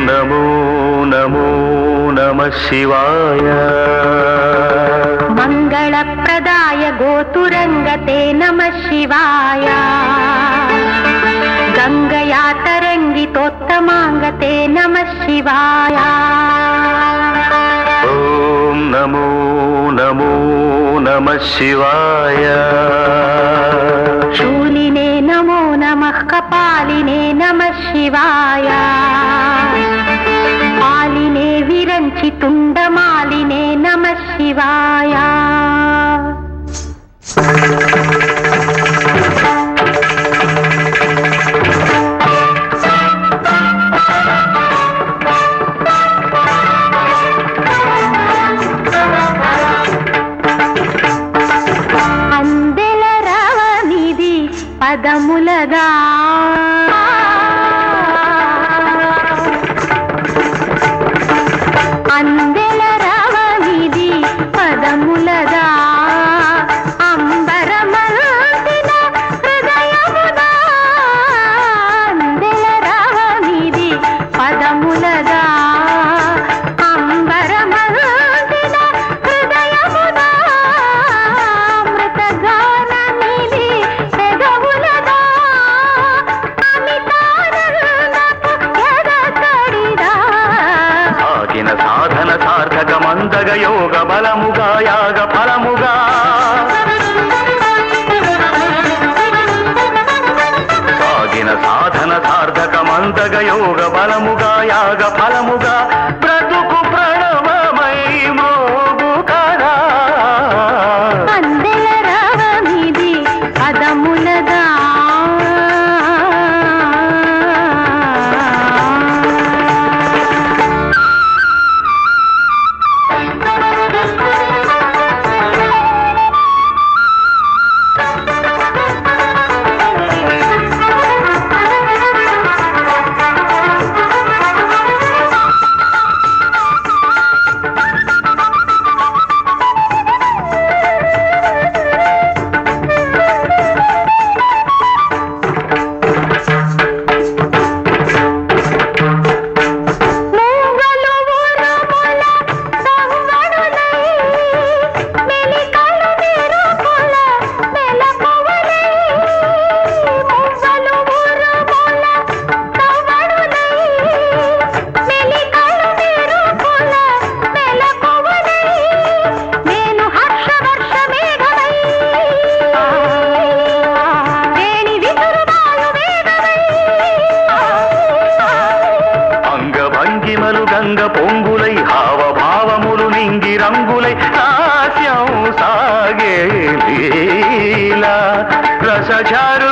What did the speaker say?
నమో నమో నమః శివాయ మంగళప్రదాయ గోతురంగతే నమః శివాయ గంగయా తరంగితోత్తమాంగతే నమః శివాయ ఓం నమో నమో నమః శివాయ శూలినే నమో నమః కపాలినే నమః శివాయ పాలినే విరంచి తుండమాలినే నమః శివాయ అందెల రవనిది పదములగా అందెల రవనిది పదములగా అంబరమల్సిన హృదయముగా అందెల రవనిది పదములగా అంబరమల్సిన హృదయముగా అమృతగానమిది పెదవులగా అమితానందపు ఎదకడిదా సాగిన సాధన సార్థకమందగ యోగ బలముగా యాగ ఫలముగా సాగిన సాధన సార్థకమందగ యోగ బలముగా యాగ ఫలముగా బ్రతుకు ప్రణవమై మోగు కదా అందెల రవమిది పదములగా మూగలు ఉరుముల సంగడులై మెలికలు మెరుపుల మెలకువలై మూగలు ఉరుముల సంగడులై మెలికలు మెరుపుల మెలకువలై నేను హర్షవర్ష మేఘమై వేణి విసురుబాలు వేగమై అంగభంగిమలు గంగ పొంగులై హావభావములు నింగి రంగులై హాస్యం సాగే లీలా రసచారు